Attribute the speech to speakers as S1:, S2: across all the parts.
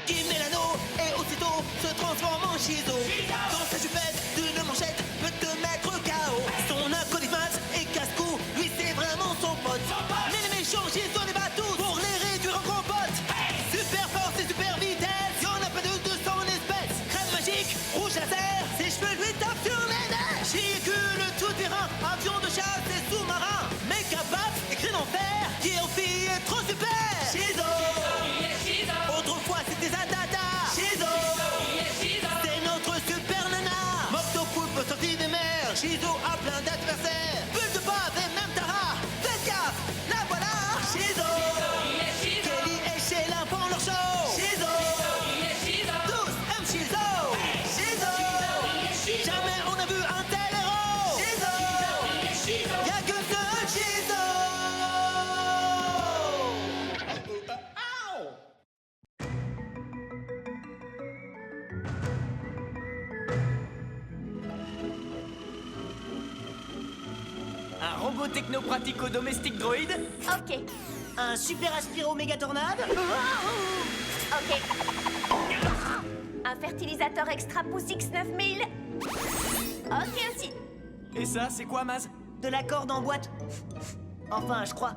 S1: Il met l'anneau et aussitôt se transforme en Shizo. Dans sa jupette d'une manchette peut te mettre KO. Son acolyte et casse-cou, lui c'est vraiment son pote. Mais les méchants Shizo les bat tous pour les réduire en gros potes. Super force et super vitesse, y'en a pas de 200 espèces. Crème magique, rouge laser, ses cheveux lui tapent sur les nerfs. Véhicule tout terrain, avion de chasse et sous-marin. Méga bat, écrit en fer, qui est aussi trop super. Shizo. Autrefois c'était Zadada. Shizo. C'est notre super nana. Moctopoulpe sorti des mers. Shizo a plein d'adversaires. Bulle de base et même Tara. Faites gaffe, la voilà. Shizo. Kelly et Sheila font leur show. Shizo. Tous aiment Shizo. Shizo. Jamais on a vu un tel héros. Shizo. Y'a que seul Shizo.
S2: Un robot techno-pratico-domestique droïde.
S3: Ok,
S1: Un super aspiro méga tornade.
S3: ok. Un fertilisateur extra pouce X9000. Ok aussi.
S2: Et ça, c'est quoi, Maz?
S1: De la corde en boîte. Enfin, je crois.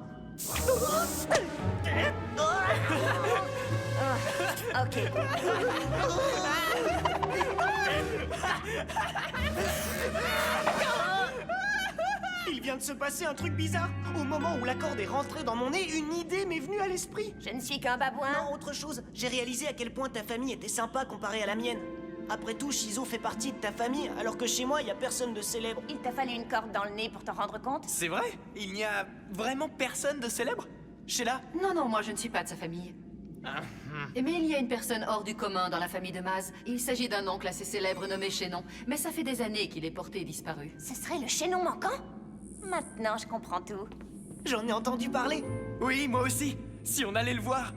S3: Ok.
S1: Il vient de se passer un truc bizarre. Au moment où la corde est rentrée dans mon nez, une idée m'est venue à l'esprit.
S3: Je ne suis qu'un babouin.
S1: Non, autre chose. J'ai réalisé à quel point ta famille était sympa comparée à la mienne. Après tout, Shizo fait partie de ta famille, alors que chez moi, il y a personne de célèbre.
S3: Il t'a fallu une corde dans le nez pour t'en rendre compte?
S2: C'est vrai? Il n'y a vraiment personne de célèbre? Sheila?
S4: Non, non, moi je ne suis pas de sa famille. Mais il y a une personne hors du commun dans la famille de Maz. Il s'agit d'un oncle assez célèbre nommé Chénon. Mais ça fait des années qu'il est porté disparu.
S3: Ce serait le chaînon manquant? Maintenant, je comprends tout.
S1: J'en ai entendu parler.
S2: Oui, moi aussi. Si on allait le voir.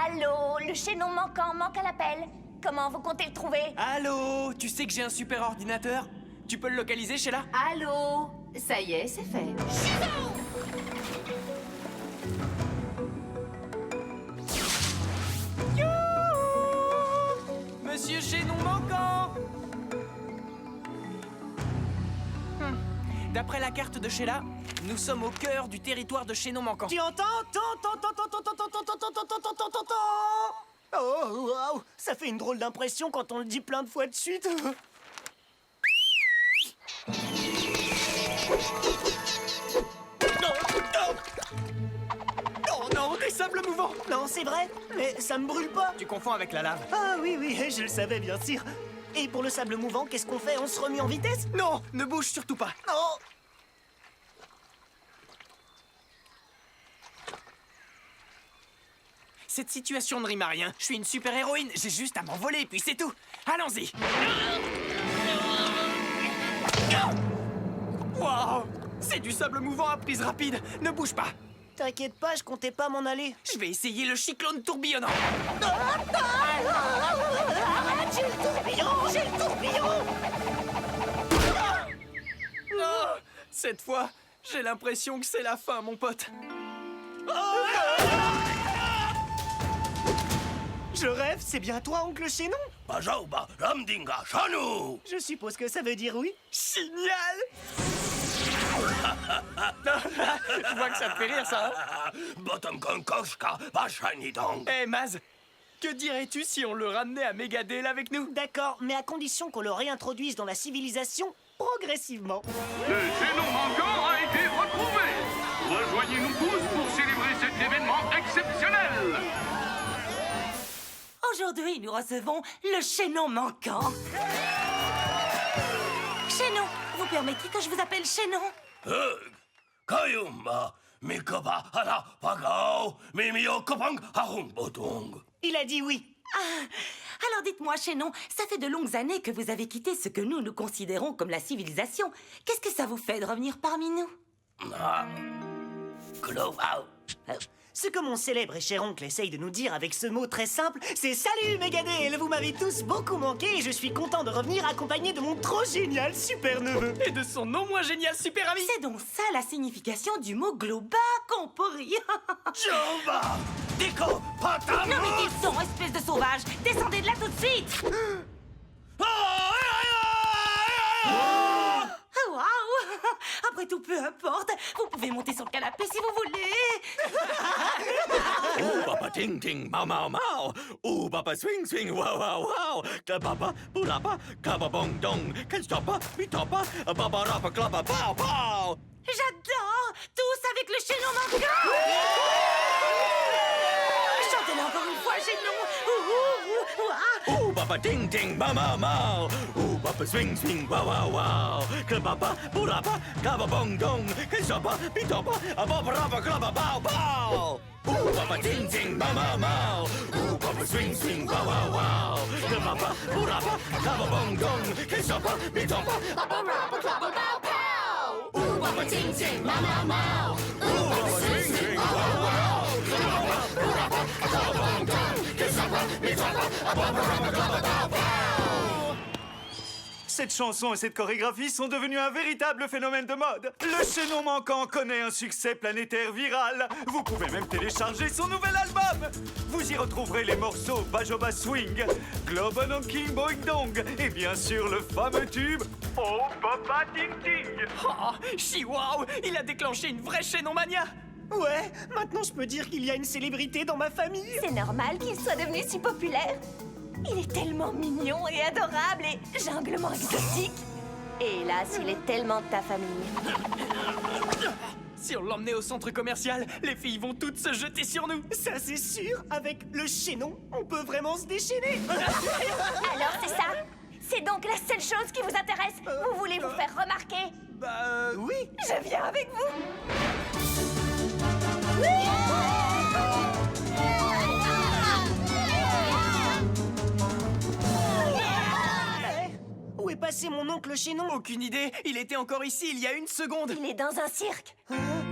S3: Allô, le chaînon manquant manque à l'appel. Comment vous comptez le trouver?
S2: Allô? Tu sais que j'ai un super ordinateur? Tu peux le localiser, Sheila?
S4: Allô? Ça y est, c'est fait.
S2: Monsieur Chaînon manquant! D'après la carte de Sheila, nous sommes au cœur du territoire de Chaînon manquant.
S1: Tu entends? Oh, waouh! Ça fait une drôle d'impression quand on le dit plein de fois de suite.
S2: Oh non, des sables mouvants!
S1: Non, c'est vrai, mais ça me brûle pas.
S2: Tu confonds avec la lave.
S1: Ah oui, oui, je le savais bien sûr. Et pour le sable mouvant, qu'est-ce qu'on fait? On se remet en vitesse?
S2: Non, ne bouge surtout pas.
S1: Non!
S2: Cette situation ne rime à rien. Je suis une super héroïne, j'ai juste à m'envoler, puis c'est tout. Allons-y. Wow! C'est du sable mouvant à prise rapide. Ne bouge pas.
S1: T'inquiète pas, je comptais pas m'en aller.
S2: Je vais essayer le cyclone tourbillonnant.
S1: J'ai le tourbillon! J'ai le tourbillon!
S2: Oh, cette fois, j'ai l'impression que c'est la fin, mon pote.
S1: Je rêve, c'est bien toi, oncle Chénon?
S5: Bajaouba, Ramdinga, Chanou!
S1: Je suppose que ça veut dire oui.
S2: Génial! Je vois que ça te fait rire, ça, hein?
S5: Bottom Konkoshka, Bachanidong.
S2: Eh, Maz, que dirais-tu si on le ramenait à Megadale avec nous?
S1: D'accord, mais à condition qu'on le réintroduise dans la civilisation progressivement.
S6: Le chaînon manquant a été retrouvé. Rejoignez-nous tous pour célébrer cet événement exceptionnel.
S7: Aujourd'hui, nous recevons le chaînon manquant. Chaînon, vous permettez que je vous appelle Chaînon?
S5: Kayumba, Mikoba, Ala, Pagao, Mimio, Kopang, Ahung, Botung.
S1: Il a dit oui.
S7: Ah, alors dites-moi, Chaînon, ça fait de longues années que vous avez quitté ce que nous considérons comme la civilisation. Qu'est-ce que ça vous fait de revenir parmi nous?
S5: Clovao.
S1: Ce que mon célèbre et cher oncle essaye de nous dire avec ce mot très simple, c'est salut Megadale, vous m'avez tous beaucoup manqué et je suis content de revenir accompagné de mon trop génial super neveu.
S2: Et de son non moins génial super ami.
S7: C'est donc ça la signification du mot globa, compori.
S5: Jova, Diko, Patamus.
S7: Non mais dites donc, espèce de sauvage! Descendez de là tout de suite! Oh, waouh! Après tout, peu importe. Vous pouvez monter sur le canapé si vous voulez.
S5: Ooh, papa ting ting, mau mau mau. Ooh, papa swing swing, wow wow wow. Kababa, burapa, kababong dong. Can't stop, bitopa, baba rapa, klaba, pow pow.
S7: J'adore! Tous avec le chaînon manquant! Chantez-le encore une fois, chaînon!
S5: Ooh, papa ting ting, mau mau mau. Ooh, papa swing swing, wow wow wow. Kababa, burapa, kababong dong. Can't stop, bitopa, baba rapa, klaba, pow pow. Ooh, papa ting ting, mau mau mau. Ooh, papa swing swing, wow wow wow. Kababa, burapa, kababong dong. Can't stop, bitopa, baba rapa, klaba, pow pow. Ooh, papa ting ting, mau mau mau. Ooh, papa swing swing, wow wow. Kababa, burapa, kababong dong. Can't stop, bitopa, baba rapa, klaba, pow pow.
S8: Cette chanson et cette chorégraphie sont devenues un véritable phénomène de mode. Le chaînon manquant connaît un succès planétaire viral. Vous pouvez même télécharger son nouvel album. Vous y retrouverez les morceaux Bajoba Swing, Globe King Boing Dong et bien sûr le fameux tube Oh Papa Ting Ting.
S2: Oh, Chihuahua, il a déclenché une vraie chaînon-mania.
S9: Ouais, maintenant je peux dire qu'il y a une célébrité dans ma famille.
S3: C'est normal qu'il soit devenu si populaire. Il est tellement mignon et adorable et junglement exotique. Et hélas, il est tellement de ta famille.
S2: Si on l'emmenait au centre commercial, les filles vont toutes se jeter sur nous.
S9: Ça c'est sûr, avec le chaînon, on peut vraiment se déchaîner.
S3: Alors c'est ça? C'est donc la seule chose qui vous intéresse? Vous voulez vous faire remarquer?
S9: Oui.
S3: Je viens avec vous.
S9: Où est passé mon oncle chaînon?
S2: Aucune idée, il était encore ici il y a une seconde.
S3: Il est dans un cirque.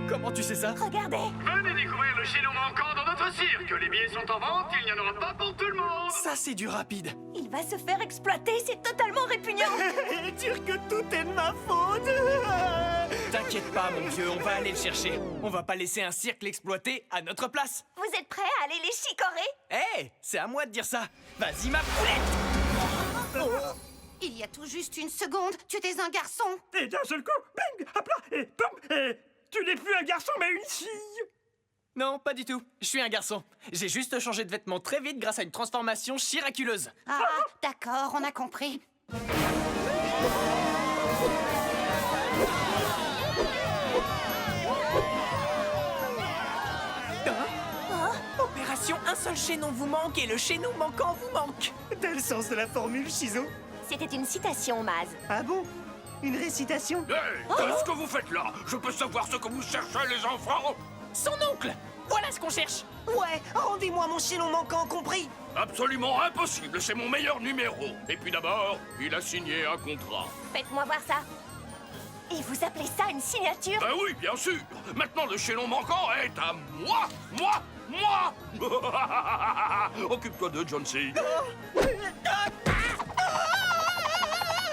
S2: Comment tu sais ça?
S3: Regardez.
S6: Venez découvrir le chaînon manquant dans notre cirque. Les billets sont en vente, il n'y en aura pas pour tout le monde.
S2: Ça, c'est du rapide.
S3: Il va se faire exploiter, c'est totalement répugnant.
S9: Dire que tout est de ma faute.
S2: T'inquiète pas, mon vieux, on va aller le chercher. On va pas laisser un cirque l'exploiter à notre place.
S3: Vous êtes prêts à aller les chicorer?
S2: Hé, c'est à moi de dire ça. Vas-y, ma poulette.
S10: Il y a tout juste une seconde, tu étais un garçon.
S9: Et d'un seul coup, bing, hop là, et pom, et tu n'es plus un garçon mais une fille.
S2: Non, pas du tout. Je suis un garçon. J'ai juste changé de vêtements très vite grâce à une transformation miraculeuse.
S10: Ah, d'accord, on a compris.
S2: Opération un seul chaînon vous manque et le chaînon manquant vous manque.
S9: T'as le sens de la formule, Shizo.
S3: C'était une citation, Maz.
S9: Ah bon? Une récitation?
S6: Hey, qu'est-ce que vous faites là? Je peux savoir ce que vous cherchez, les enfants?
S2: Son oncle. Voilà ce qu'on cherche.
S9: Ouais, rendez-moi mon chaînon manquant, compris?
S6: Absolument impossible, c'est mon meilleur numéro. Et puis d'abord, il a signé un contrat.
S3: Faites-moi voir ça. Et vous appelez ça une signature?
S6: Ben oui, bien sûr. Maintenant, le chaînon manquant est à moi. Occupe-toi de John C.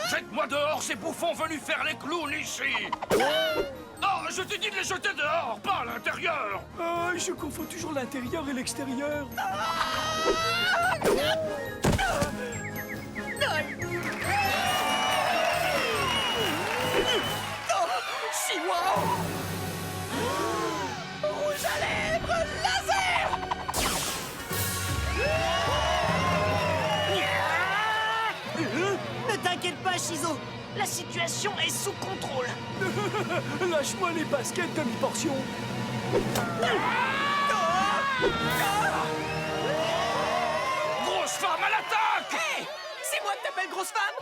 S6: Jette-moi dehors, ces bouffons venus faire les clowns ici. Oh, je t'ai dit de les jeter dehors, pas à l'intérieur.
S9: Je confonds toujours l'intérieur et l'extérieur.
S2: Chihuahua. Rouge à lèvres laser.
S9: Ne t'inquiète pas, Shizo. La situation est sous contrôle. Lâche-moi les baskets demi-portion.
S6: Grosse femme à l'attaque.
S2: Hé, c'est moi que t'appelles grosse femme?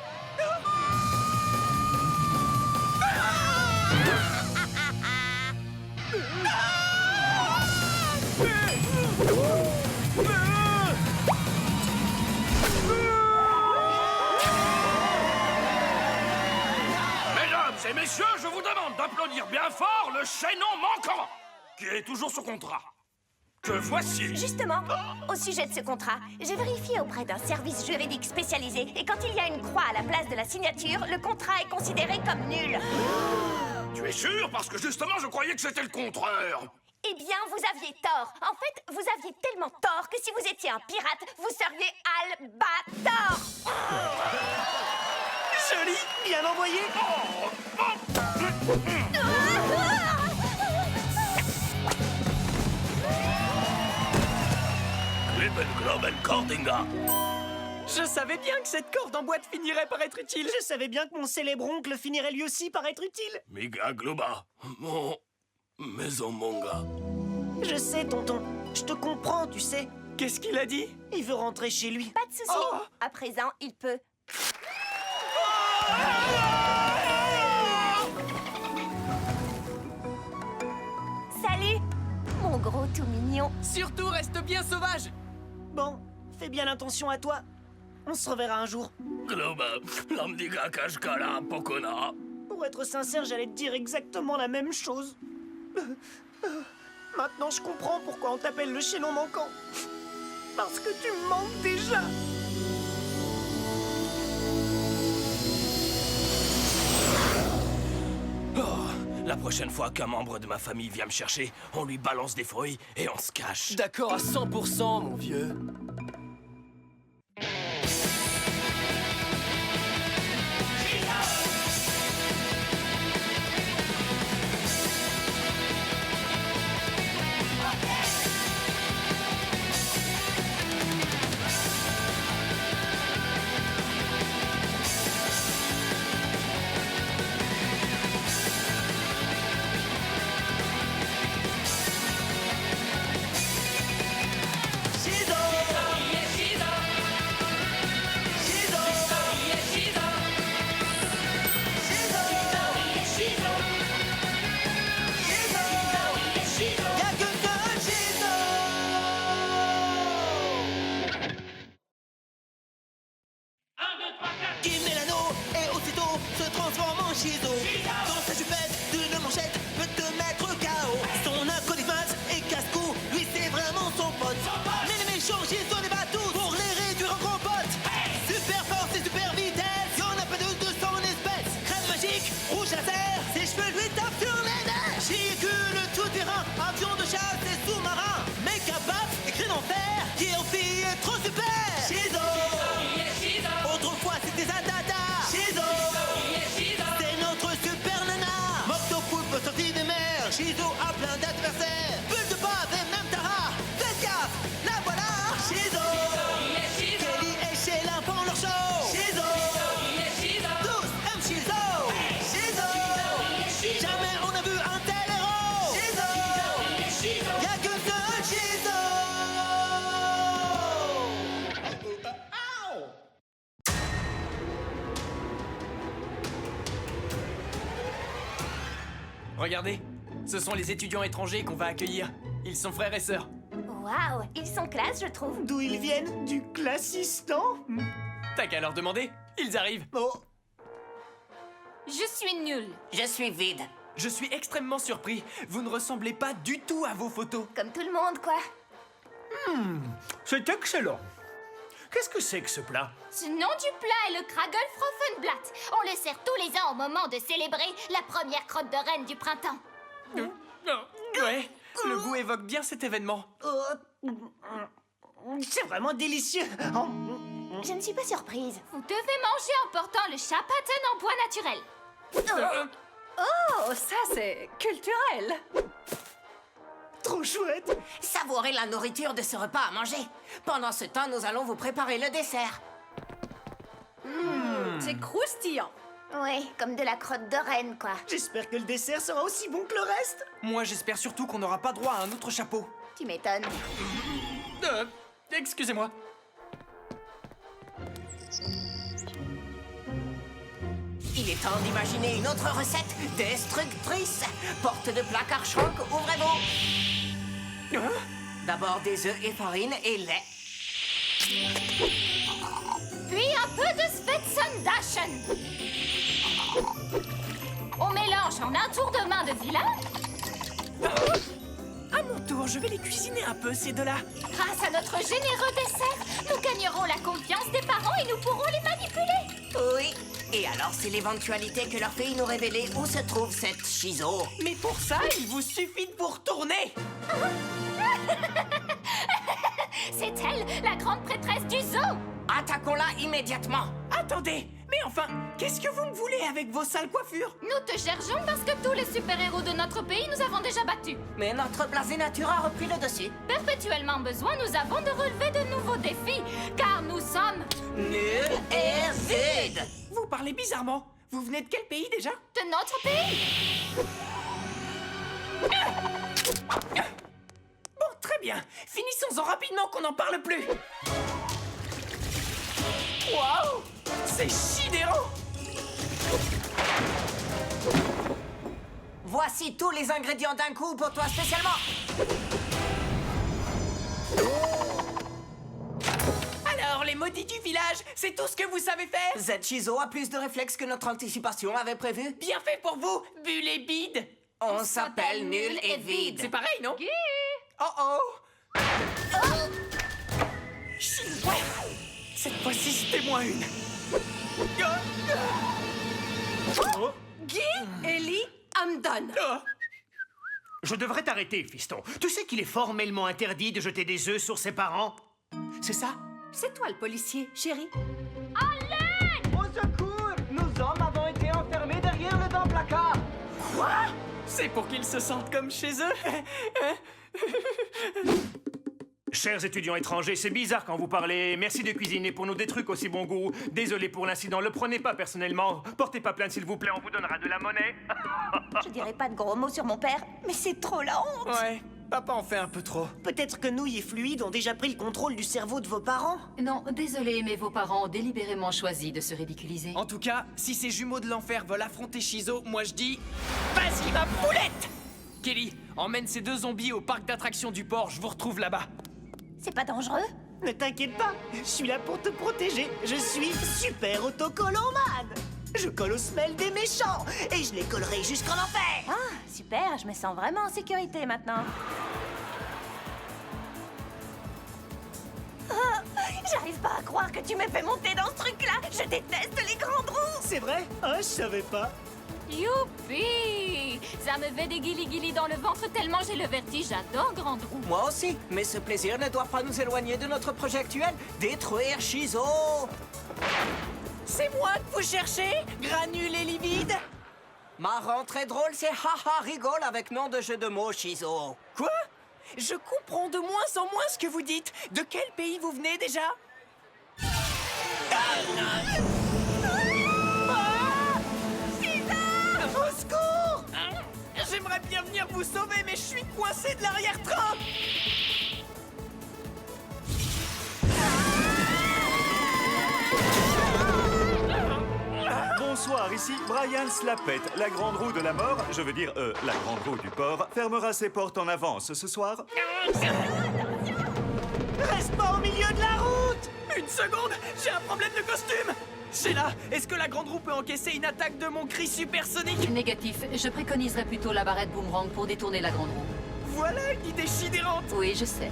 S6: Mesdames et messieurs, je vous demande d'applaudir bien fort le chaînon manquant, qui est toujours sous contrat. Que voici.
S3: Justement, au sujet de ce contrat, j'ai vérifié auprès d'un service juridique spécialisé et quand il y a une croix à la place de la signature, le contrat est considéré comme nul.
S6: Tu es sûr? Parce que justement, je croyais que c'était le contraire.
S3: Eh bien, vous aviez tort. En fait, vous aviez tellement tort que si vous étiez un pirate, vous seriez Albator.
S9: Joli, bien envoyé.
S2: Je savais bien que cette corde en boîte finirait par être utile.
S9: Je savais bien que mon célèbre oncle finirait lui aussi par être utile.
S6: Miga Globa, mon maison manga.
S9: Je sais, tonton. Je te comprends, tu sais.
S2: Qu'est-ce qu'il a dit?
S9: Il veut rentrer chez lui.
S3: Pas de souci. À présent, il peut. Salut, mon gros tout mignon.
S2: Surtout, reste bien sauvage.
S9: Bon, fais bien attention à toi. On se reverra un jour.
S6: Globa, l'amdiga kashkara pokona.
S9: Pour être sincère, j'allais te dire exactement la même chose. Maintenant, je comprends pourquoi on t'appelle le chaînon manquant. Parce que tu me manques déjà.
S6: La prochaine fois qu'un membre de ma famille vient me chercher, on lui balance des feuilles et on se cache.
S2: D'accord à 100%, mon vieux.
S1: Il met l'anneau et aussitôt se transforme en Shizo. Dans sa jupette d'une manchette peut te mettre KO. Son acolyte et casse-cou, lui c'est vraiment son pote. Mais les méchants Shizo les bat tous pour les réduire en compote. Super force et super vitesse, y'en a pas de son espèce. Crème magique, rouge laser, ses cheveux lui tapent sur les nerfs. Véhicule tout terrain, avion de chasse et sous-marin. Méca baf, écrit en fer, qui en fille est trop super. Shizo. Autrefois c'était Zadada. Shizo. C'est notre super nana. Moctopoulpe sorti des mers. Shizo a plein d'adversaires. Bulle de bave et même Tara. Faites gaffe, la voilà. Shizo. Kelly et Sheila font leur show. Shizo. Tous aiment Shizo. Shizo. Jamais on a vu un tel héros. Shizo. Y'a que seul Shizo.
S2: Regardez, ce sont les étudiants étrangers qu'on va accueillir. Ils sont frères et sœurs.
S3: Waouh, ils sont classe, je trouve.
S9: D'où ils viennent? Du Classistan?
S2: T'as qu'à leur demander, ils arrivent.
S9: Oh,
S10: Je suis nulle.
S1: Je suis vide.
S2: Je suis extrêmement surpris. Vous ne ressemblez pas du tout à vos photos.
S3: Comme tout le monde, quoi.
S9: c'est excellent. Qu'est-ce que c'est que ce plat?
S10: Ce nom du plat est le Kragelfroffenblatt. On le sert tous les ans au moment de célébrer la première crotte de reine du printemps.
S2: Ouais, le goût évoque bien cet événement.
S9: C'est vraiment délicieux.
S3: Je ne suis pas surprise.
S10: Vous devez manger en portant le chapaten en bois naturel.
S4: Oh, ça c'est culturel.
S9: Trop chouette.
S1: Savourez la nourriture de ce repas à manger. Pendant ce temps, nous allons vous préparer le dessert.
S4: C'est croustillant.
S3: Oui, comme de la crotte de reine, quoi.
S9: J'espère que le dessert sera aussi bon que le reste.
S2: Moi, j'espère surtout qu'on n'aura pas droit à un autre chapeau.
S3: Tu m'étonnes.
S2: Excusez-moi.
S1: Il est temps d'imaginer une autre recette destructrice. Porte de placard choc, ouvrez-vous. D'abord des œufs et farine et lait.
S10: Puis un peu de Svetsendachen. On mélange en un tour de main de vilain.
S2: À mon tour, je vais les cuisiner un peu, ces deux-là.
S10: Grâce à notre généreux dessert, nous gagnerons la confiance des parents et nous pourrons les manipuler.
S1: Oui. Et alors, c'est l'éventualité que leur fille nous révéler où se trouve cette Shizo.
S2: Mais pour ça, il vous suffit de vous retourner. tourner.
S10: C'est elle, la grande prêtresse du zoo.
S1: Attaquons-la immédiatement.
S2: Attendez, mais enfin, qu'est-ce que vous me voulez avec vos sales coiffures?
S10: Nous te cherchons parce que tous les super-héros de notre pays nous avons déjà battus.
S1: Mais notre blasé nature a repris le dessus.
S10: Perpétuellement besoin, nous avons de relever de nouveaux défis, car nous sommes
S1: Nul et vide.
S2: Vous parlez bizarrement. Vous venez de quel pays déjà?
S10: de notre pays.
S2: Bon, très bien. Finissons-en rapidement qu'on n'en parle plus. Waouh! C'est sidérant!
S1: Voici tous les ingrédients d'un coup pour toi spécialement.
S2: Alors, les maudits du village, c'est tout ce que vous savez faire?
S1: Z-Chizo a plus de réflexes que notre anticipation avait prévu.
S2: Bien fait pour vous, Bulle et Bide.
S1: On s'appelle Nul et Vide.
S2: C'est pareil, non?
S10: Guy.
S2: Oh oh! Ouais. Cette fois-ci, c'était moins une.
S9: Oh.
S7: Guy, Ellie, Hamdan.
S9: Je devrais t'arrêter, fiston. Tu sais qu'il est formellement interdit de jeter des œufs sur ses parents?
S2: C'est ça?
S7: C'est toi le policier, chérie.
S1: Au secours! Nos hommes avons été enfermés derrière le dent placard.
S2: Quoi? C'est pour qu'ils se sentent comme chez eux?
S9: Chers étudiants étrangers, c'est bizarre quand vous parlez. Merci de cuisiner pour nous des trucs aussi bon goût. Désolé pour l'incident, le prenez pas personnellement. Portez pas plainte s'il vous plaît, on vous donnera de la monnaie.
S3: Je dirais pas de gros mots sur mon père, mais c'est trop la honte.
S2: Ouais, papa en fait un peu trop.
S11: Peut-être que nouilles et fluides ont déjà pris le contrôle du cerveau de vos parents.
S4: Non, désolé, mais vos parents ont délibérément choisi de se ridiculiser.
S2: En tout cas, si ces jumeaux de l'enfer veulent affronter Shizo, moi je dis... Vas-y ma poulette! Kelly, emmène ces deux zombies au parc d'attractions du port, je vous retrouve là-bas.
S3: C'est pas dangereux?
S11: Ne t'inquiète pas, je suis là pour te protéger. Je suis super autocollomane. Je colle aux semelles des méchants et je les collerai jusqu'en enfer.
S3: Ah, super, je me sens vraiment en sécurité maintenant. Ah, j'arrive pas à croire que tu m'aies fait monter dans ce truc-là. Je déteste les grandes roues.
S11: C'est vrai? Ah, je savais pas.
S10: Youpi! Ça me fait des guilis-guilis dans le ventre tellement j'ai le vertige. J'adore Grande Roue.
S1: Moi aussi, mais ce plaisir ne doit pas nous éloigner de notre projet actuel. Détruire Shizo.
S2: C'est moi que vous cherchez, granule et livide?
S1: Ma rentrée drôle, c'est haha rigole avec nom de jeu de mots, Shizo.
S2: Quoi? Je comprends de moins en moins ce que vous dites. De quel pays vous venez déjà? Au secours! J'aimerais bien venir vous sauver, mais je suis coincé de l'arrière-train!
S8: Bonsoir, ici Brian Slapette. La grande roue de la mort, je veux dire, la grande roue du port, fermera ses portes en avance ce soir.
S11: Reste pas au milieu de la route.
S2: Une seconde, j'ai un problème de costume! Sheila, est-ce que la grande roue peut encaisser une attaque de mon cri supersonique?
S4: Négatif, je préconiserais plutôt la barrette boomerang pour détourner la grande roue.
S2: Voilà une idée sidérante!
S4: Oui, je sais.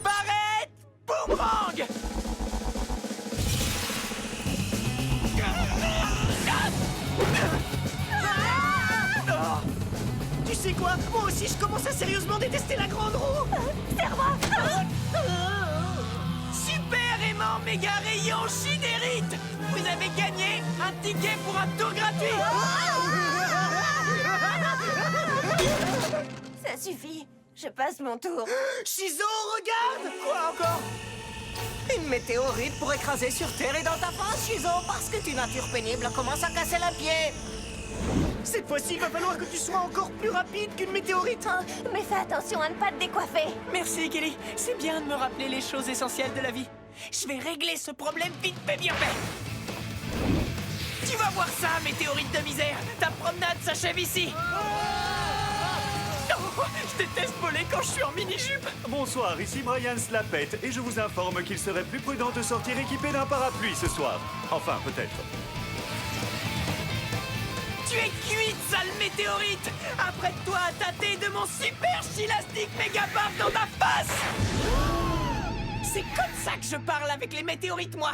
S2: Barrette boomerang!
S11: Tu sais quoi? Moi aussi, je commence à sérieusement détester la grande roue.
S3: Serre-moi.
S2: Super aimant méga rayon Chidérite! Vous avez gagné un ticket pour un tour gratuit!
S3: Ça suffit. Je passe mon tour.
S11: Shizo, regarde.
S2: Quoi encore?
S1: Une météorite pour écraser sur Terre et dans ta face, Shizo, parce que tu nature pénible commence à casser la pied.
S11: Cette fois-ci, il va falloir que tu sois encore plus rapide qu'une météorite.
S3: Hein, mais fais attention à ne pas te décoiffer.
S2: Merci Kelly, c'est bien de me rappeler les choses essentielles de la vie. Je vais régler ce problème vite fait bien fait. Tu vas voir ça, météorite de misère. Ta promenade s'achève ici. Oh, je déteste voler quand je suis en mini-jupe.
S8: Bonsoir, ici Brian Slapette, et je vous informe qu'il serait plus prudent de sortir équipé d'un parapluie ce soir. Enfin, peut-être.
S2: Tu es cuite, sale météorite! Apprête-toi à tâter de mon super chilastique méga barbe dans ta face! C'est comme ça que je parle avec les météorites, moi!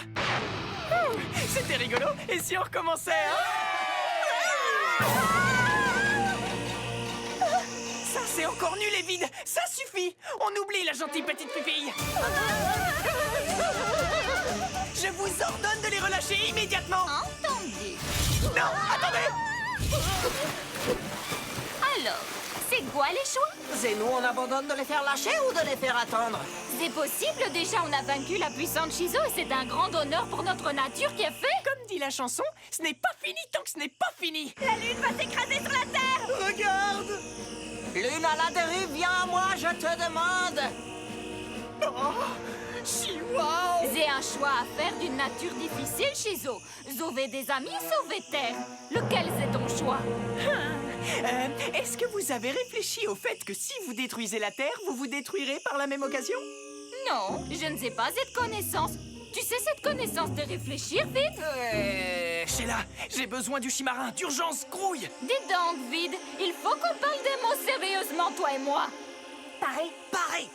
S2: C'était rigolo, et si on recommençait, hein? Ça, c'est encore encore nul et vide. Ça suffit. On oublie la gentille petite pupille. Je vous ordonne de les relâcher immédiatement.
S10: Entendu.
S2: Non, attendez.
S10: Alors, c'est quoi les choix?
S11: C'est nous, on abandonne de les faire lâcher ou de les faire attendre?
S10: C'est possible, déjà on a vaincu la puissante Shizo et c'est un grand honneur pour notre nature qui est fait.
S2: Comme dit la chanson, ce n'est pas fini tant que ce n'est pas fini.
S3: La lune va s'écraser sur la Terre!
S11: Regarde! Lune à la dérive, viens à moi, je te demande!
S2: Chihuahua!
S10: J'ai un choix à faire d'une nature difficile, Shizo. Sauver des amis, sauver Terre. Lequel c'est ton choix?
S2: Est-ce que vous avez réfléchi au fait que si vous détruisez la Terre, vous vous détruirez par la même occasion?
S10: Non, je ne sais pas cette connaissance. Tu sais cette connaissance de réfléchir, Vide?
S2: Sheila, j'ai besoin du chimarin, d'urgence, grouille!
S10: Dis donc, Vide, il faut qu'on parle des mots sérieusement, toi et moi.
S3: Pareil.
S11: Pareil!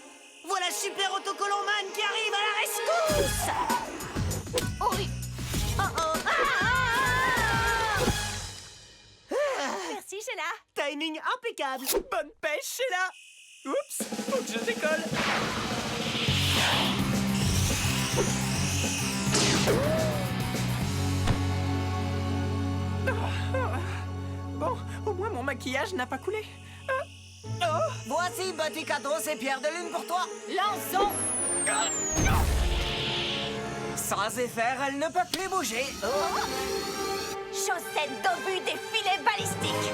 S11: Voilà Super Autocollant Man qui arrive à la rescousse!
S10: Oui.
S3: Merci, Sheila.
S11: Timing impeccable!
S2: Bonne pêche, Sheila! Oups, faut que je décolle. Bon, au moins mon maquillage n'a pas coulé.
S11: Voici, petit cadeau, c'est Pierre de Lune pour toi!
S10: Lançons.
S11: Sans effet, elle ne peut plus bouger!
S3: Chaussettes d'obus des filets balistiques.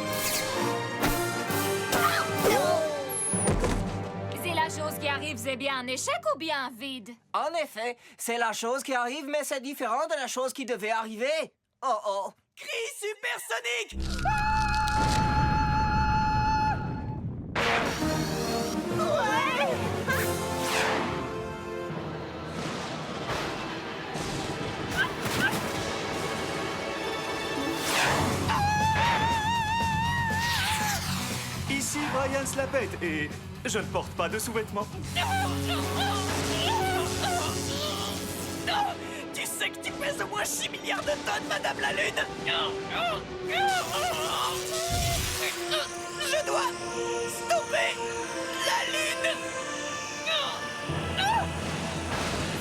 S10: C'est la chose qui arrive, c'est bien un échec ou bien Vide?
S11: En effet, c'est la chose qui arrive, mais c'est différent de la chose qui devait arriver. Oh oh!
S2: Cri supersonique!
S8: Ici Brian Slapette et je ne porte pas de sous-vêtements.
S2: Tu sais que tu pèses au moins 6 milliards de tonnes, Madame la Lune! Je dois stopper la Lune!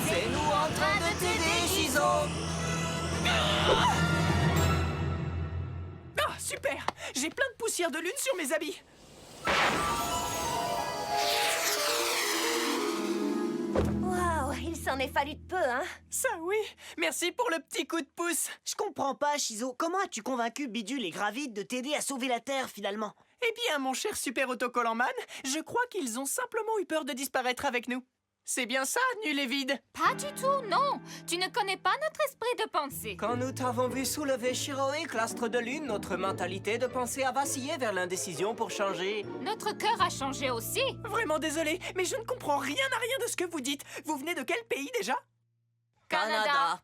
S11: C'est nous en train de t'aider, Shizo!
S2: Ah, super! J'ai plein de poussière de lune sur mes habits!
S3: Waouh, il s'en est fallu de peu, hein?
S2: Ça oui! Merci pour le petit coup de pouce!
S11: Je comprends pas, Shizo. Comment as-tu convaincu Bidule et Gravide de t'aider à sauver la Terre, finalement?
S2: Eh bien, mon cher Super Autocollant Man, je crois qu'ils ont simplement eu peur de disparaître avec nous. C'est bien ça, nul et vide?
S10: Pas du tout, non. Tu ne connais pas notre esprit de pensée.
S11: Quand nous t'avons vu soulever Shiroïque, l'astre de lune, notre mentalité de pensée a vacillé vers l'indécision pour changer.
S10: Notre cœur a changé aussi.
S2: Vraiment désolé, mais je ne comprends rien à rien de ce que vous dites. Vous venez de quel pays déjà?
S10: Canada.